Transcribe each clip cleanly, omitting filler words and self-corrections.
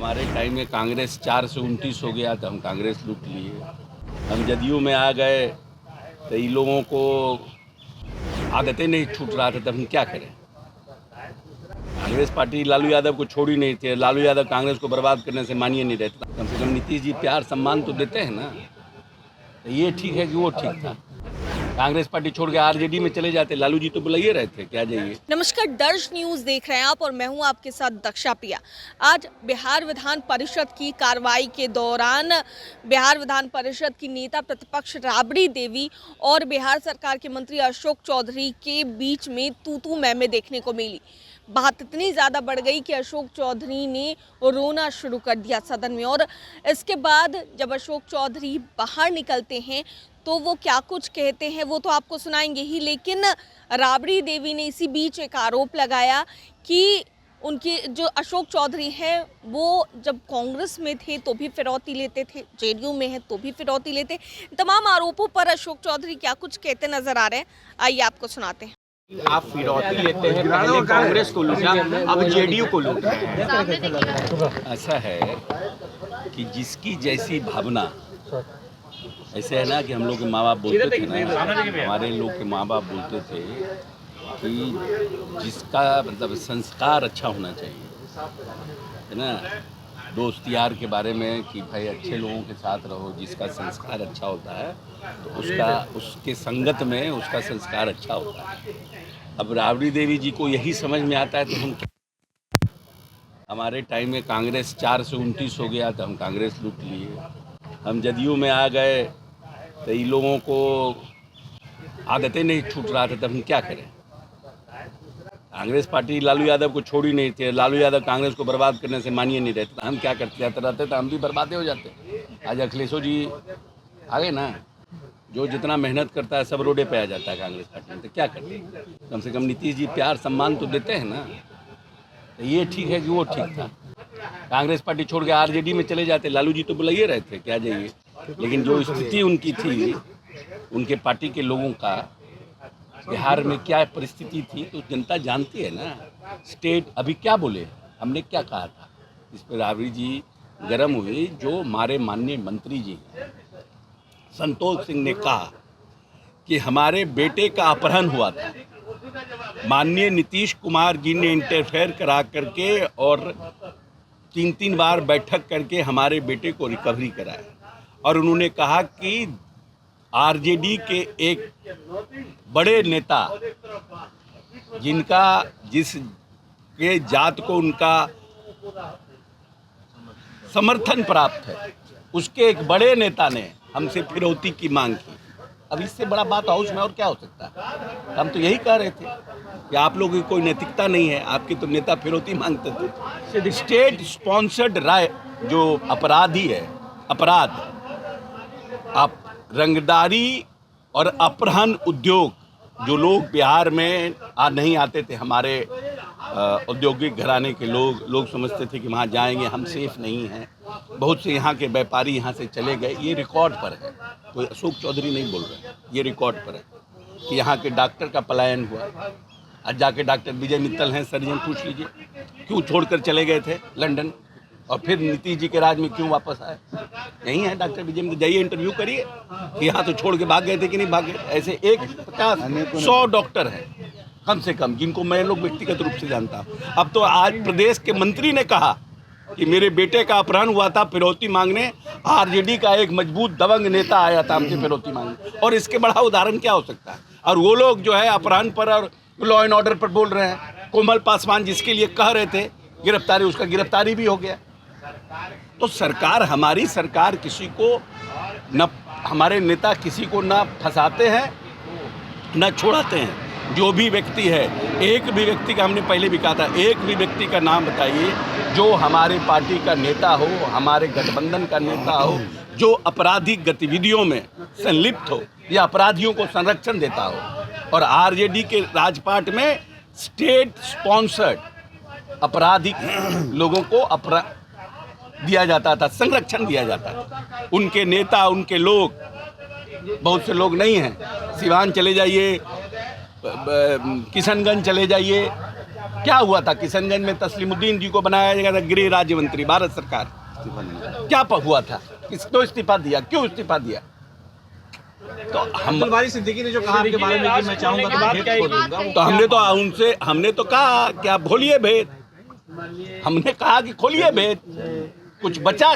हमारे टाइम में कांग्रेस 4 से 29 हो गया तो हम कांग्रेस लूट लिए। हम जदयू में आ गए तो इन लोगों को आदतें नहीं छूट रहा था, तब हम क्या करें। कांग्रेस पार्टी लालू यादव को छोड़ी नहीं थी। लालू यादव कांग्रेस को बर्बाद करने से मानिए नहीं रहता। कम से कम नीतीश जी प्यार सम्मान तो देते हैं ना। तो ये ठीक है कि वो ठीक था। कांग्रेस पार्टी छोड़ के आरजेडी में चले जाते, लालू जी तो बुलाइए रहे थे, क्या जाइए। नमस्कार, दर्श न्यूज देख रहे हैं आप और मैं हूं आपके साथ दक्षा पिया। आज बिहार विधान परिषद की कार्रवाई के दौरान बिहार विधान परिषद की नेता प्रतिपक्ष राबड़ी देवी और बिहार सरकार के मंत्री अशोक चौधरी के बीच में तू मैं देखने को मिली। बात इतनी ज़्यादा बढ़ गई कि अशोक चौधरी ने रोना शुरू कर दिया सदन में। और इसके बाद जब अशोक चौधरी बाहर निकलते हैं तो वो क्या कुछ कहते हैं वो तो आपको सुनाएंगे ही, लेकिन राबड़ी देवी ने इसी बीच एक आरोप लगाया कि उनके जो अशोक चौधरी हैं वो जब कांग्रेस में थे तो भी फिरौती लेते थे, जेडीयू में है तो भी फिरौती लेते। तमाम आरोपों पर अशोक चौधरी क्या कुछ कहते नजर आ रहे हैं, आइए आपको सुनाते हैं। आप फिरौती लेते हैं, पहले कांग्रेस को लूटा, अब जेडीयू को लूट रहे हैं। ऐसा है कि जिसकी जैसी भावना, ऐसे है ना कि हम लोग के माँ बाप बोलते थे ना, हमारे लोग के माँ बाप बोलते थे कि जिसका मतलब संस्कार अच्छा होना चाहिए, है ना। दोस्त यार के बारे में कि भाई अच्छे लोगों के साथ रहो, जिसका संस्कार अच्छा होता है तो उसके संगत में उसका संस्कार अच्छा होता है। अब राबड़ी देवी जी को यही समझ में आता है तो हम क्या। हमारे टाइम में कांग्रेस 4 से 29 हो गया तो हम कांग्रेस लूट लिए। हम जदयू में आ गए तो इन लोगों को आदतें नहीं छूट रहा था, तब हम क्या करें। कांग्रेस पार्टी लालू यादव को छोड़ी नहीं थी। लालू यादव कांग्रेस को बर्बाद करने से मानिए नहीं रहते। हम क्या करते रहते तो हम भी बर्बादे हो जाते। आज अखिलेशो जी आ गए ना, जो जितना मेहनत करता है सब रोडे पे आ जाता है कांग्रेस पार्टी में, तो क्या करते। कम से कम नीतीश जी प्यार सम्मान तो देते हैं ना। तो ये ठीक है कि वो ठीक था। कांग्रेस पार्टी छोड़ के आरजेडी में चले जाते, लालू जी तो बुलाइए रहे थे, क्या जाइए। लेकिन जो स्थिति उनकी थी, उनके पार्टी के लोगों का बिहार में क्या परिस्थिति थी तो जनता जानती है ना। स्टेट अभी क्या बोले, हमने क्या कहा था, इस पर राबड़ी जी गर्म हुए। जो हमारे माननीय मंत्री जी संतोष सिंह ने कहा कि हमारे बेटे का अपहरण हुआ था, माननीय नीतीश कुमार जी ने इंटरफेयर करा करके और 3 बार बैठक करके हमारे बेटे को रिकवरी कराया। और उन्होंने कहा कि आरजेडी के एक बड़े नेता जिस के जात को उनका समर्थन प्राप्त है, उसके एक बड़े नेता ने हमसे फिरौती की मांग की। अब इससे बड़ा बात हाउस में और क्या हो सकता है। हम तो यही कह रहे थे कि आप लोगों की कोई नैतिकता नहीं है, आपके तो नेता फिरौती मांगते थे। स्टेट स्पॉन्सर्ड राय जो अपराधी है, अपराध, आप रंगदारी और अपहरण उद्योग, जो लोग बिहार में नहीं आते थे, हमारे औद्योगिक घराने के लोग समझते थे कि वहाँ जाएंगे हम सेफ नहीं हैं। बहुत से यहाँ के व्यापारी यहाँ से चले गए। ये रिकॉर्ड पर है, कोई अशोक चौधरी नहीं बोल रहे, ये रिकॉर्ड पर है कि यहाँ के डॉक्टर का पलायन हुआ। आज जाके डॉक्टर विजय मित्तल हैं, सर्जन, पूछ लीजिए क्यों छोड़कर चले गए थे लंदन और फिर नीतीश जी के राज में क्यों वापस आए। यही है डॉक्टर विजय मित्तल, जाइए इंटरव्यू करिए कि यहाँ तो छोड़ के भाग गए थे कि नहीं भागे। ऐसे 150-100 डॉक्टर हैं कम से कम, जिनको मैं लोग व्यक्तिगत रूप से जानता हूँ। अब तो आज प्रदेश के मंत्री ने कहा कि मेरे बेटे का अपहरण हुआ था फिरौती मांगने, आरजेडी का एक मजबूत दबंग नेता आया था हमसे फिरौती मांगने। और इसके बड़ा उदाहरण क्या हो सकता है। और वो लोग जो है अपहरण पर और लॉ एंड ऑर्डर पर बोल रहे हैं। कोमल पासवान जिसके लिए कह रहे थे गिरफ्तारी, उसका गिरफ्तारी भी हो गया। तो सरकार, हमारी सरकार किसी को न, हमारे नेता किसी को ना फंसाते हैं न छोड़ाते हैं। जो भी व्यक्ति है, एक भी व्यक्ति का, हमने पहले भी कहा था, एक भी व्यक्ति का नाम बताइए जो हमारे पार्टी का नेता हो, हमारे गठबंधन का नेता हो, जो आपराधिक गतिविधियों में संलिप्त हो या अपराधियों को संरक्षण देता हो। और आरजेडी के राजपाट में स्टेट स्पॉन्सर्ड आपराधिक लोगों को दिया जाता था, संरक्षण दिया जाता था। उनके नेता, उनके लोग, बहुत से लोग नहीं हैं। सिवान चले जाइए, किशनगंज चले जाइए, क्या हुआ था किशनगंज में तस्लीमुद्दीन जी को बनाया गया था गृह राज्य मंत्री भारत सरकार, क्या हुआ था, किसको इस्तीफा दिया, क्यों इस्तीफा दिया? तो हम अब्दुल सिद्दीकी ने जो कहा आपके बारे में कि मैं चाहूंगा तो भेद को दूंगा, तो हमने तो कहा कि आप खोलिए भेद, हमने कहा कि खोलिए भेद, कुछ बचा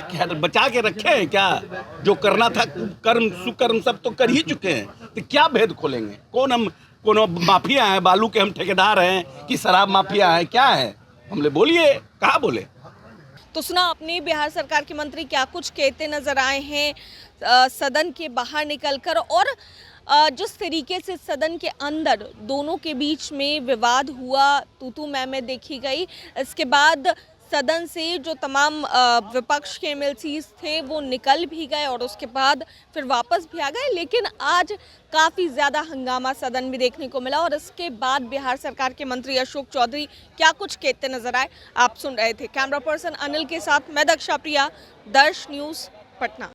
के रखे हैं क्या? जो करना था कर्म सुकर्म सब तो कर ही चुके हैं, तो क्या भेद खोलेंगे? कौन माफिया हैं, बालू के हम ठेकेदार हैं कि शराब माफिया हैं, क्या है? हमने बोलिए, कहाँ बोले? तो सुना आपने बिहार सरकार के मंत्री क्या कुछ कहते नजर आए हैं सदन के बाहर निकलकर, और जिस तरीके से सदन के अंदर दोनों के बीच में विवाद हुआ, तू मैं देखी गई। इसके बाद सदन से जो तमाम विपक्ष के एमएलसीज थे वो निकल भी गए और उसके बाद फिर वापस भी आ गए, लेकिन आज काफ़ी ज़्यादा हंगामा सदन में देखने को मिला। और इसके बाद बिहार सरकार के मंत्री अशोक चौधरी क्या कुछ कहते नजर आए, आप सुन रहे थे। कैमरा पर्सन अनिल के साथ मैं दक्षा प्रिया, दर्श न्यूज़, पटना।